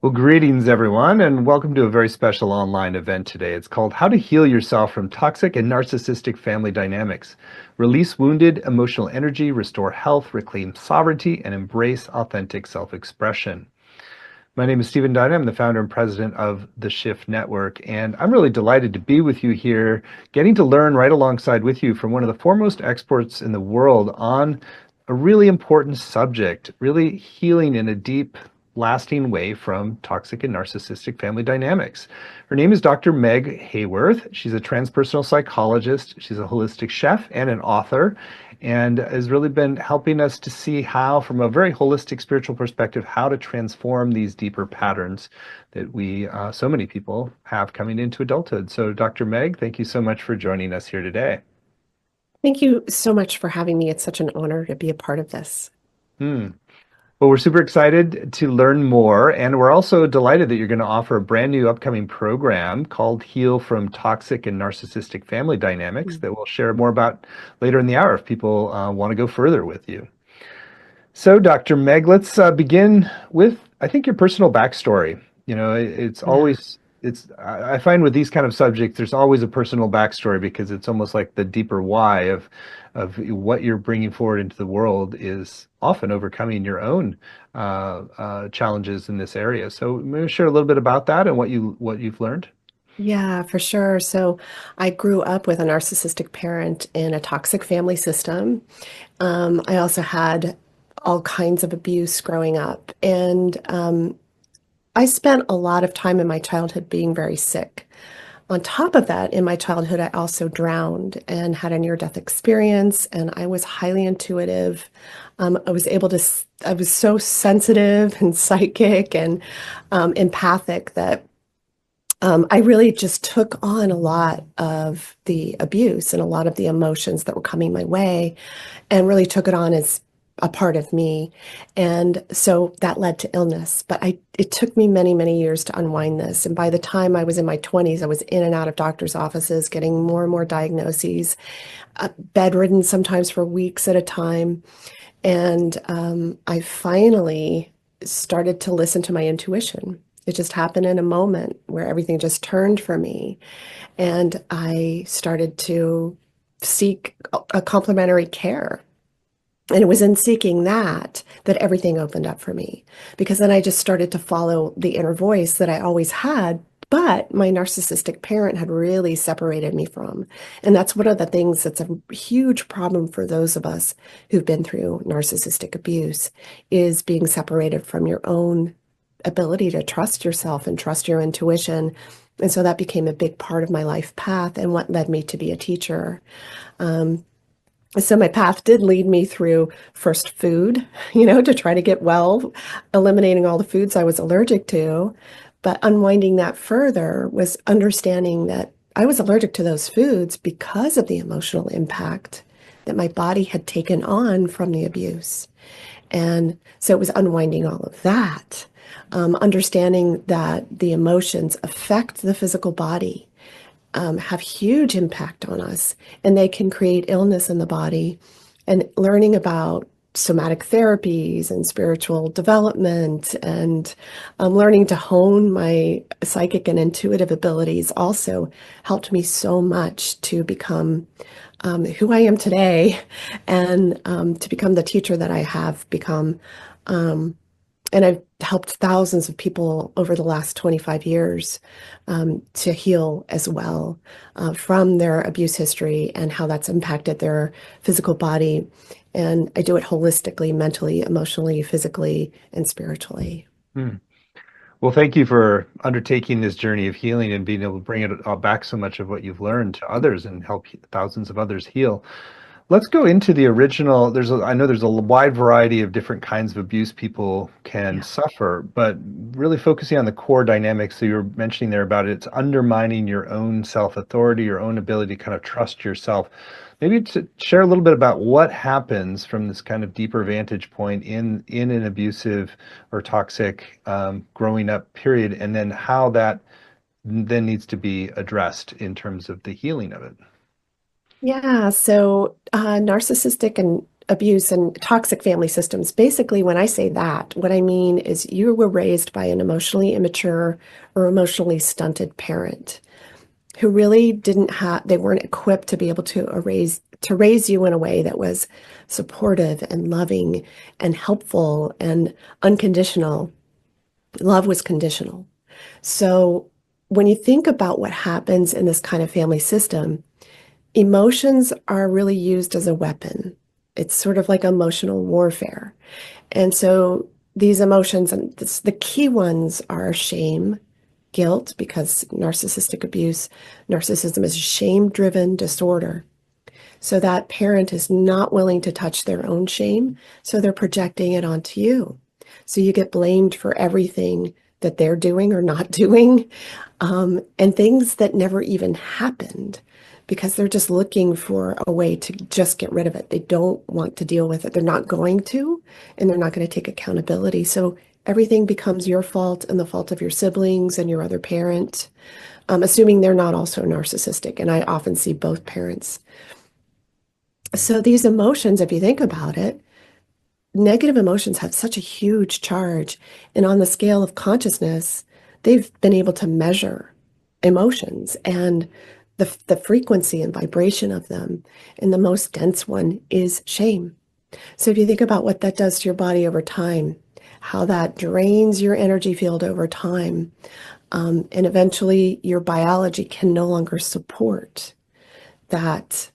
Well, greetings, everyone, and welcome to a very special online event today. It's called How to Heal Yourself from Toxic and Narcissistic Family Dynamics. Release wounded emotional energy, restore health, reclaim sovereignty, and embrace authentic self-expression. My name is Stephen Dunn. I'm the founder and president of the Shift Network, and I'm really delighted to be with you here, getting to learn right alongside with you from one of the foremost experts in the world on a really important subject, really healing in a deep, lasting way from toxic and narcissistic family dynamics. Her name is Dr. Meg Haworth. She's a transpersonal psychologist. She's a holistic chef and an author, and has really been helping us to see how, from a very holistic spiritual perspective, how to transform these deeper patterns that so many people have coming into adulthood. So, Dr. Meg, thank you so much for joining us here today. Thank you so much for having me. It's such an honor to be a part of this. Hmm. Well, we're super excited to learn more, and we're also delighted that you're going to offer a brand new upcoming program called Heal from Toxic and Narcissistic Family Dynamics Mm. that we'll share more about later in the hour if people want to go further with you. So, Dr. Meg, let's begin with, I think, your personal backstory. It's Yeah. always, I find with these kind of subjects, there's always a personal backstory because it's almost like the deeper why of what you're bringing forward into the world is often overcoming your own challenges in this area. So, maybe share a little bit about that and what you've learned. Yeah, for sure. So I grew up with a narcissistic parent in a toxic family system. I also had all kinds of abuse growing up. And I spent a lot of time in my childhood being very sick. On top of that, in my childhood, I also drowned and had a near-death experience, and I was highly intuitive. I was so sensitive and psychic and empathic that I really just took on a lot of the abuse and a lot of the emotions that were coming my way and really took it on as a part of me. And so that led to illness. But it took me many, many years to unwind this. And by the time I was in my 20s, I was in and out of doctor's offices, getting more and more diagnoses, bedridden sometimes for weeks at a time. And I finally started to listen to my intuition. It just happened in a moment where everything just turned for me. And I started to seek a complementary care. And it was in seeking that that everything opened up for me because then I just started to follow the inner voice that I always had, but my narcissistic parent had really separated me from. And that's one of the things that's a huge problem for those of us who've been through narcissistic abuse is being separated from your own ability to trust yourself and trust your intuition. And so that became a big part of my life path and what led me to be a teacher. Um, so my path did lead me through first food, to try to get well, eliminating all the foods I was allergic to. But unwinding that further was understanding that I was allergic to those foods because of the emotional impact that my body had taken on from the abuse. And so it was unwinding all of that, understanding that the emotions affect the physical body, have huge impact on us, and they can create illness in the body. And learning about somatic therapies and spiritual development and learning to hone my psychic and intuitive abilities also helped me so much to become who I am today and to become the teacher that I have become. Um, and I've helped thousands of people over the last 25 years to heal as well from their abuse history and how that's impacted their physical body. And I do it holistically, mentally, emotionally, physically, and spiritually. Hmm. Well, thank you for undertaking this journey of healing and being able to bring it back so much of what you've learned to others and help thousands of others heal. Let's go into the original. I know there's a wide variety of different kinds of abuse people can Yeah. suffer, but really focusing on the core dynamics that you were mentioning there about it's undermining your own self-authority, your own ability to kind of trust yourself. Maybe to share a little bit about what happens from this kind of deeper vantage point in an abusive or toxic growing up period, and then how that then needs to be addressed in terms of the healing of it. Yeah, so narcissistic and abuse and toxic family systems, basically, when I say that, what I mean is you were raised by an emotionally immature or emotionally stunted parent who really didn't have, they weren't equipped to be able to raise you in a way that was supportive and loving and helpful and unconditional. Love was conditional. So when you think about what happens in this kind of family system, emotions are really used as a weapon. It's sort of like emotional warfare. And so these emotions, and the key ones are shame, guilt, because narcissistic abuse, narcissism is a shame-driven disorder. So that parent is not willing to touch their own shame, so they're projecting it onto you. So you get blamed for everything that they're doing or not doing, and things that never even happened because they're just looking for a way to just get rid of it. They don't want to deal with it. They're not going to, and they're not going to take accountability. So everything becomes your fault and the fault of your siblings and your other parent, assuming they're not also narcissistic. And I often see both parents. So these emotions, if you think about it, negative emotions have such a huge charge. And on the scale of consciousness, they've been able to measure emotions and the frequency and vibration of them. And the most dense one is shame. So if you think about what that does to your body over time, how that drains your energy field over time, and eventually your biology can no longer support that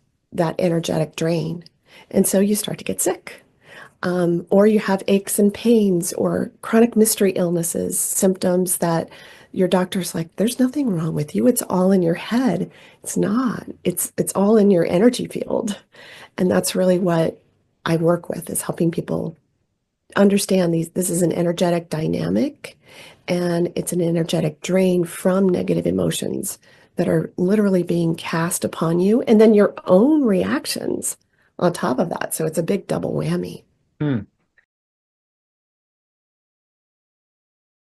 energetic drain. And so you start to get sick. Or you have aches and pains or chronic mystery illnesses, symptoms that your doctor's like, there's nothing wrong with you. It's all in your head. It's not. It's all in your energy field. And that's really what I work with, is helping people understand this is an energetic dynamic, and it's an energetic drain from negative emotions that are literally being cast upon you, and then your own reactions on top of that. So it's a big double whammy. Hmm.